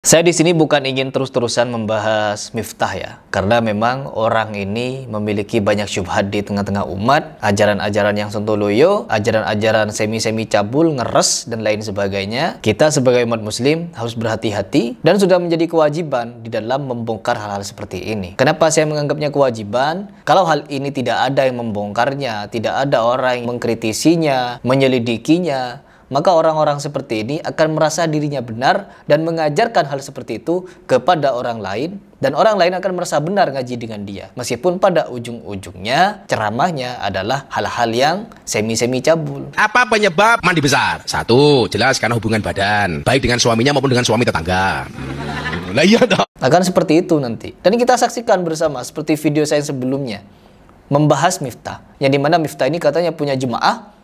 Saya di sini bukan ingin terus-terusan membahas Miftah ya, karena memang orang ini memiliki banyak syubhat di tengah-tengah umat, ajaran-ajaran yang sontoloyo, ajaran-ajaran semi-semi cabul, ngeres, dan lain sebagainya. Kita sebagai umat muslim harus berhati-hati dan sudah menjadi kewajiban di dalam membongkar hal-hal seperti ini. Kenapa saya menganggapnya kewajiban? Kalau hal ini tidak ada yang membongkarnya, tidak ada orang yang mengkritisinya, menyelidikinya, maka orang-orang seperti ini akan merasa dirinya benar dan mengajarkan hal seperti itu kepada orang lain, dan orang lain akan merasa benar ngaji dengan dia, meskipun pada ujung-ujungnya ceramahnya adalah hal-hal yang semi-semi cabul. Apa penyebab mandi besar? Satu, jelas karena hubungan badan, baik dengan suaminya maupun dengan suami tetangga. Lah iya toh. Akan seperti itu nanti. Dan kita saksikan bersama seperti video saya sebelumnya membahas Miftah, yang dimana Miftah ini katanya punya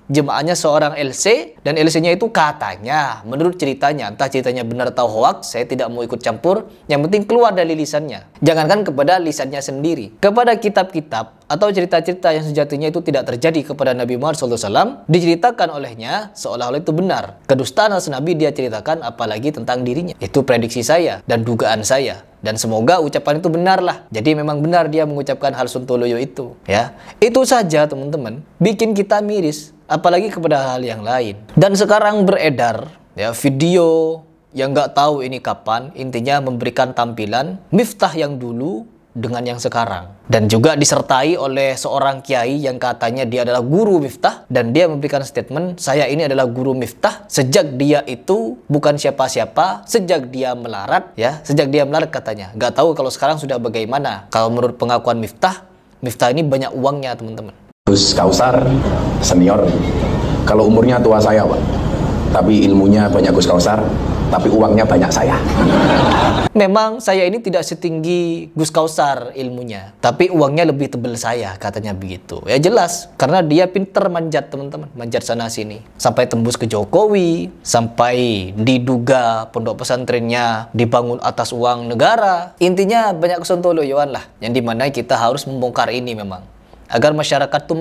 jemaahnya seorang LC, dan LC-nya itu katanya, menurut ceritanya, entah ceritanya benar atau hoax, saya tidak mau ikut campur, yang penting keluar dari lisannya. Jangankan kepada lisannya sendiri, kepada kitab-kitab atau cerita-cerita yang sejatinya itu tidak terjadi kepada Nabi Muhammad SAW, diceritakan olehnya seolah-olah itu benar. Kedustaan atas Nabi dia ceritakan, apalagi tentang dirinya. Itu prediksi saya dan dugaan saya. Dan semoga ucapan itu benar lah. Jadi memang benar dia mengucapkan hal sontoloyo itu. Ya, itu saja teman-teman. Bikin kita miris, apalagi kepada hal yang lain. Dan sekarang beredar ya video yang nggak tahu ini kapan, intinya memberikan tampilan Miftah yang dulu dengan yang sekarang, dan juga disertai oleh seorang kiai yang katanya dia adalah guru Miftah, dan dia memberikan statement, saya ini adalah guru Miftah sejak dia itu bukan siapa-siapa, sejak dia melarat ya, sejak dia melarat katanya. Nggak tahu kalau sekarang sudah bagaimana. Kalau menurut pengakuan Miftah ini banyak uangnya teman-teman. Gus Kausar senior, kalau umurnya tua saya Pak, tapi ilmunya banyak Gus Kausar, tapi uangnya banyak saya. Memang saya ini tidak setinggi Gus Kausar ilmunya, tapi uangnya lebih tebal saya, katanya begitu. Ya jelas, karena dia pinter manjat teman-teman, manjat sana sini. Sampai tembus ke Jokowi, sampai diduga pondok pesantrennya dibangun atas uang negara. Intinya banyak kesontoloyoan lah, yang dimana kita harus membongkar ini memang. Agar masyarakat tuh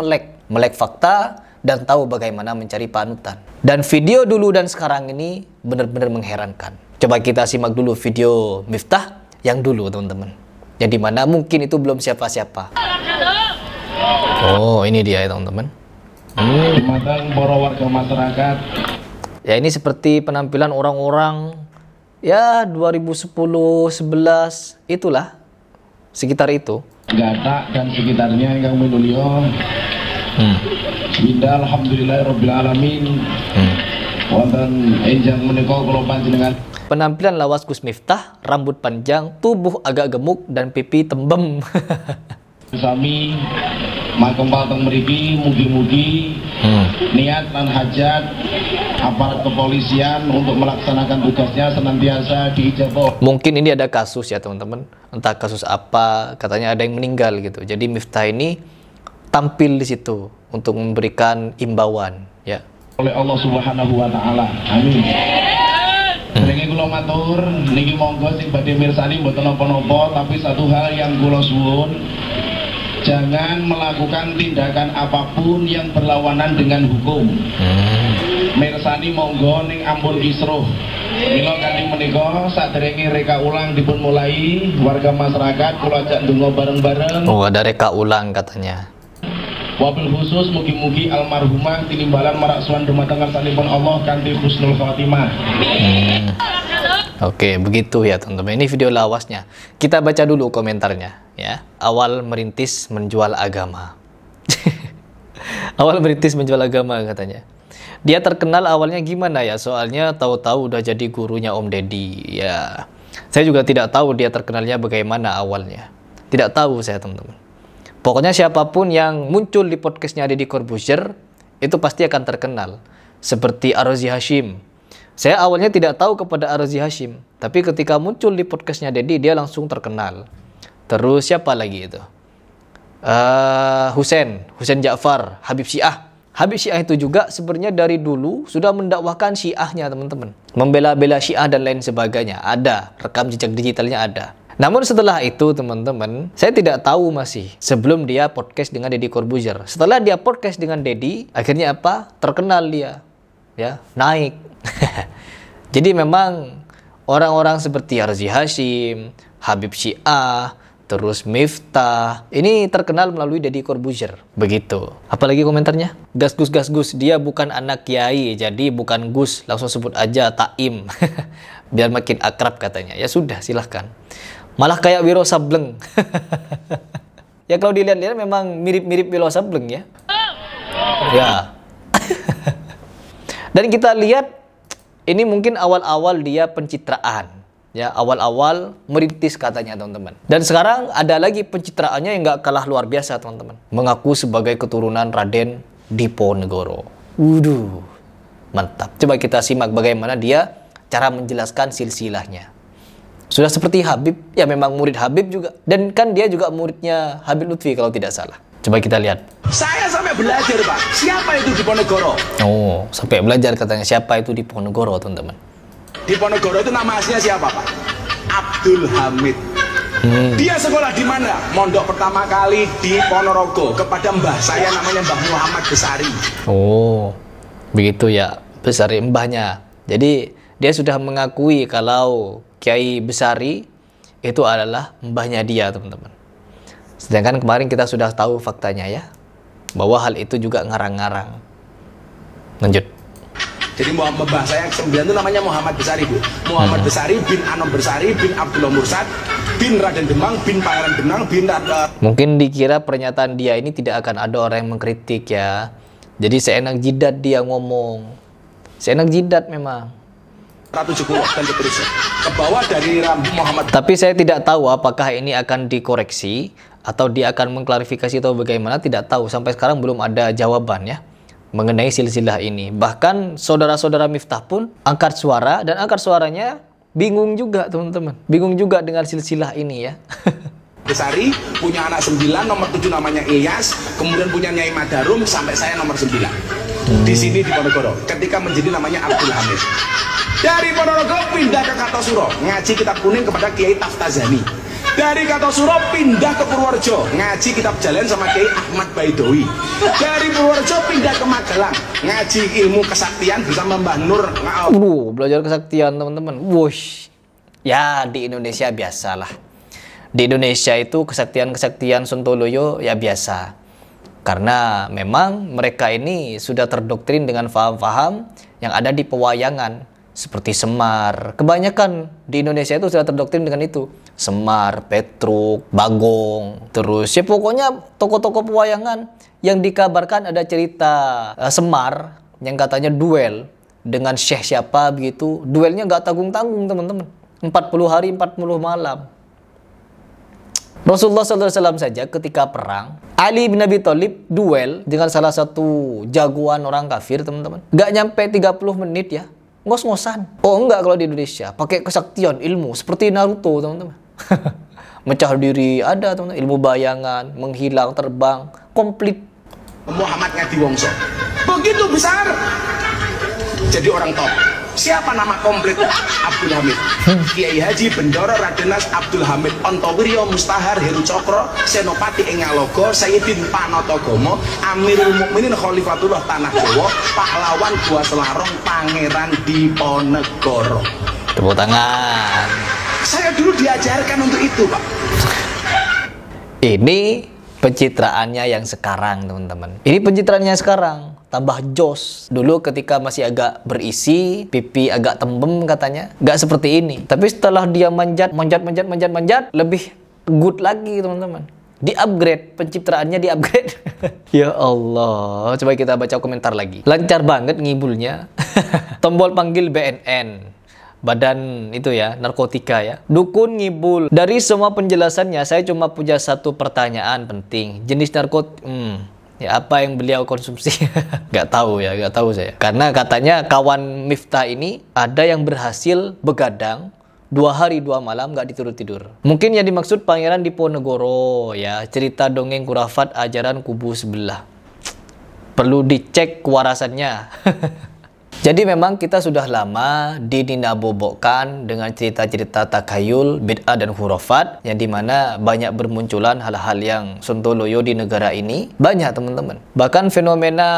melek fakta dan tahu bagaimana mencari panutan. Dan video dulu dan sekarang ini benar-benar mengherankan. Coba kita simak dulu video Miftah yang dulu teman-teman, yang dimana mungkin itu belum siapa-siapa. Oh ini dia ya teman-teman. Para warga masyarakat. Ya ini seperti penampilan orang-orang ya 2010-11 itulah, sekitar itu. Gatak dan sekitarnya yang menulio. Bismillah, alhamdulillahirabbil alamin. Wonten enjang menika kula panjenengan. Penampilan lawas Gus Miftah, rambut panjang, tubuh agak gemuk dan pipi tembem. Sami makempal teng mriki mugi-mugi niat lan hajat aparat kepolisian untuk melaksanakan tugasnya senantiasa diijabah. Mungkin ini ada kasus ya teman-teman, entah kasus apa, katanya ada yang meninggal gitu. Jadi Miftah ini tampil di situ untuk memberikan imbauan ya oleh Allah Subhanahu wa taala. Amin. Niki kula matur, niki monggo sing badhe mirsani mboten napa-napa, tapi satu hal yang kula suwun, jangan melakukan tindakan apapun yang berlawanan dengan hukum. Mirsani monggo ning ampun kisruh. Mila kanthi menika saderenge reka ulang dipun mulai, warga masyarakat kula ajak ndonga bareng-bareng. Oh, ada reka ulang katanya. Wabil khusus mugi-mugi almarhumah tinimbalan maraksuan dumateng ngarsanipun Allah kanthi husnul khotimah. Oke, begitu ya teman-teman. Ini video lawasnya. Kita baca dulu komentarnya ya. Awal merintis menjual agama. Awal merintis menjual agama katanya. Dia terkenal awalnya gimana ya? Soalnya tahu-tahu udah jadi gurunya Om Deddy. Ya. Saya juga tidak tahu dia terkenalnya bagaimana awalnya. Tidak tahu saya teman-teman. Pokoknya siapapun yang muncul di podcastnya Deddy Corbuzier itu pasti akan terkenal. Seperti Ar-Razi Hashim. Saya awalnya tidak tahu kepada Ar-Razi Hashim, tapi ketika muncul di podcastnya Deddy dia langsung terkenal. Terus siapa lagi itu? Hussein Ja'far, Habib Syiah. Habib Syiah itu juga sebenarnya dari dulu sudah mendakwahkan Syiahnya teman-teman. Membela-bela Syiah dan lain sebagainya. Ada, rekam jejak digitalnya ada. Namun setelah itu teman-teman, saya tidak tahu masih sebelum dia podcast dengan Deddy Corbuzier. Setelah dia podcast dengan Deddy, akhirnya apa? Terkenal dia. Ya, naik. Jadi memang Orang-orang seperti Harzi Hashim, Habib Syiah, terus Miftah, ini terkenal melalui Deddy Corbuzier. Begitu. Apalagi komentarnya? Gas Gus, dia bukan anak kiai, jadi bukan Gus, langsung sebut aja Taim. Biar makin akrab katanya. Ya sudah, silahkan. Malah kayak Wiro Sableng. Ya kalau dilihat-lihat memang mirip-mirip Wiro Sableng ya. Ya. Dan kita lihat ini mungkin awal-awal dia pencitraan, ya awal-awal merintis katanya teman-teman. Dan sekarang ada lagi pencitraannya yang nggak kalah luar biasa teman-teman. Mengaku sebagai keturunan Raden Diponegoro. Waduh, mantap. Coba kita simak bagaimana dia cara menjelaskan silsilahnya. Sudah seperti Habib, ya memang murid Habib juga. Dan kan dia juga muridnya Habib Lutfi kalau tidak salah. Coba kita lihat. Saya sampai belajar, Pak. Siapa itu Diponegoro? Oh, sampai belajar katanya siapa itu Diponegoro, teman-teman. Diponegoro itu nama aslinya siapa, Pak? Abdul Hamid. Dia sekolah di mana? Mondok pertama kali di Ponorogo kepada mbah saya namanya Mbah Muhammad Besari. Oh, begitu ya, Besari mbahnya. Jadi dia sudah mengakui kalau Kiai Besari itu adalah mbahnya dia, teman-teman. Sedangkan kemarin kita sudah tahu faktanya ya, bahwa hal itu juga ngarang-ngarang. Lanjut. Jadi mbah saya yang 9 itu namanya Muhammad Besari, Bu. Muhammad Besari bin Anom Besari bin Abdullah Mursad bin Raden Demang bin Pangeran Demang bin Mungkin dikira pernyataan dia ini tidak akan ada orang yang mengkritik ya. Jadi seenak jidat dia ngomong. Seenak jidat memang. Ratu Joko dan seterusnya. Ke bawah dari Muhammad. Tapi saya tidak tahu apakah ini akan dikoreksi atau dia akan mengklarifikasi atau bagaimana, tidak tahu. Sampai sekarang belum ada jawaban ya mengenai silsilah ini. Bahkan saudara-saudara Miftah pun angkat suara, dan angkat suaranya bingung juga teman-teman. Bingung juga dengan silsilah ini ya. Besari punya anak 9, nomor 7 namanya Ilyas, kemudian punya Nyai Madarum sampai saya nomor 9. Di sini di Ponorogo, ketika menjadi namanya Abdul Hamid. Dari Ponorogo pindah ke Kartosuro, ngaji kitab kuning kepada Kiai Taftazani. Dari Kartosuro pindah ke Purworejo, ngaji kitab jalan sama Kiai Ahmad Baidowi. Dari Purworejo pindah ke Magelang, ngaji ilmu kesaktian bersama Mbah Nur. Belajar kesaktian teman-teman. Wush. Ya di Indonesia biasalah. Di Indonesia itu kesaktian-kesaktian Sontoloyo ya biasa. Karena memang mereka ini sudah terdoktrin dengan faham-faham yang ada di pewayangan. Seperti Semar. Kebanyakan di Indonesia itu sudah terdoktrin dengan itu. Semar, Petruk, Bagong. Terus ya pokoknya tokoh-tokoh pewayangan yang dikabarkan ada cerita Semar yang katanya duel dengan Syekh siapa begitu. Duelnya nggak tanggung-tanggung teman-teman. 40 hari 40 malam. Rasulullah SAW saja ketika perang, Ali bin Abi Thalib duel dengan salah satu jagoan orang kafir teman-teman. Nggak nyampe 30 menit ya. Ngos-ngosan. Oh enggak kalau di Indonesia. Pakai kesaktian ilmu. Seperti Naruto teman-teman. Mecah diri ada teman-teman. Ilmu bayangan. Menghilang, terbang. Komplit. Muhammad Ngadi Wongso. Begitu besar. Jadi orang top. Siapa nama komplit? Abdul Hamid. Kiai Haji Bendoro Radenas Abdul Hamid Ontowiryo Mustahar Heru Cokro Senopati Engalogo Sayyidin Panotogomo Amirul Mukminin Khalifatullah Tanah Jawa Pahlawan Gua Selarong Pangeran Diponegoro. Tepuk tangan. Saya dulu diajarkan untuk itu, Pak. Ini pencitraannya yang sekarang teman-teman. Ini pencitraannya sekarang. Tambah jos. Dulu ketika masih agak berisi, pipi agak tembem katanya, nggak seperti ini. Tapi setelah dia manjat, lebih good lagi teman-teman. Di-upgrade, pencitraannya di-upgrade. Ya Allah, coba kita baca komentar lagi. Lancar banget ngibulnya. Tombol panggil BNN. Badan itu ya, narkotika ya. Dukun ngibul. Dari semua penjelasannya, saya cuma punya satu pertanyaan penting. Jenis ya apa yang beliau konsumsi? Gak tahu ya, gak tahu saya. Karena katanya kawan Miftah ini ada yang berhasil begadang 2 hari 2 malam gak tidur. Mungkin yang dimaksud Pangeran Diponegoro ya, cerita dongeng kurafat ajaran kubu sebelah. Perlu dicek kewarasannya. Jadi memang kita sudah lama dinabobokkan dengan cerita-cerita takhayul, bid'ah dan khurafat, yang dimana banyak bermunculan hal-hal yang sontoloyo di negara ini. Banyak teman-teman. Bahkan fenomena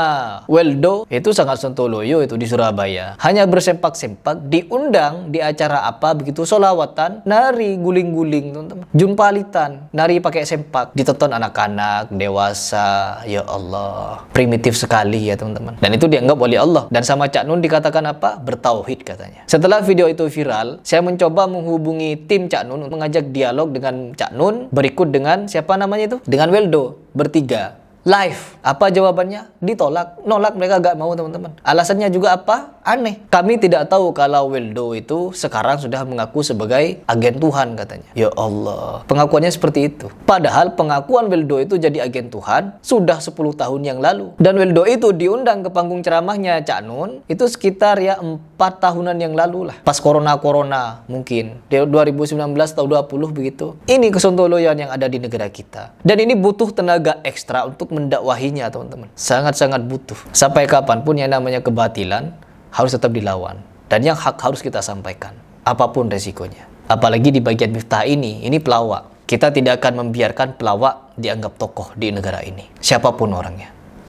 weldo itu sangat sontoloyo itu di Surabaya. Hanya bersempak-sempak, diundang di acara apa begitu, solawatan, nari guling-guling teman-teman. Jumpalitan, nari pakai sempak, ditonton anak-anak, dewasa. Ya Allah, primitif sekali ya teman-teman. Dan itu dianggap oleh Allah. Dan sama Cak Nun dikatakan apa? Bertauhid katanya. Setelah video itu viral, saya mencoba menghubungi tim Cak Nun, mengajak dialog dengan Cak Nun, berikut dengan siapa namanya itu? Dengan Weldo, bertiga. Live. Apa jawabannya? Ditolak. Nolak, mereka gak mau teman-teman. Alasannya juga apa? Aneh. Kami tidak tahu kalau Weldo itu sekarang sudah mengaku sebagai agen Tuhan katanya. Ya Allah. Pengakuannya seperti itu. Padahal pengakuan Weldo itu jadi agen Tuhan sudah 10 tahun yang lalu. Dan Weldo itu diundang ke panggung ceramahnya Cak Nun itu sekitar ya 4 tahunan yang lalu lah. Pas corona mungkin. Di 2019 atau 20 begitu. Ini kesontoloyan yang ada di negara kita. Dan ini butuh tenaga ekstra untuk mendakwahinya teman-teman. Sangat-sangat butuh. Sampai kapanpun yang namanya kebatilan harus tetap dilawan. Dan yang hak harus kita sampaikan. Apapun resikonya. Apalagi di bagian Miftah ini pelawak. Kita tidak akan membiarkan pelawak dianggap tokoh di negara ini. Siapapun orangnya.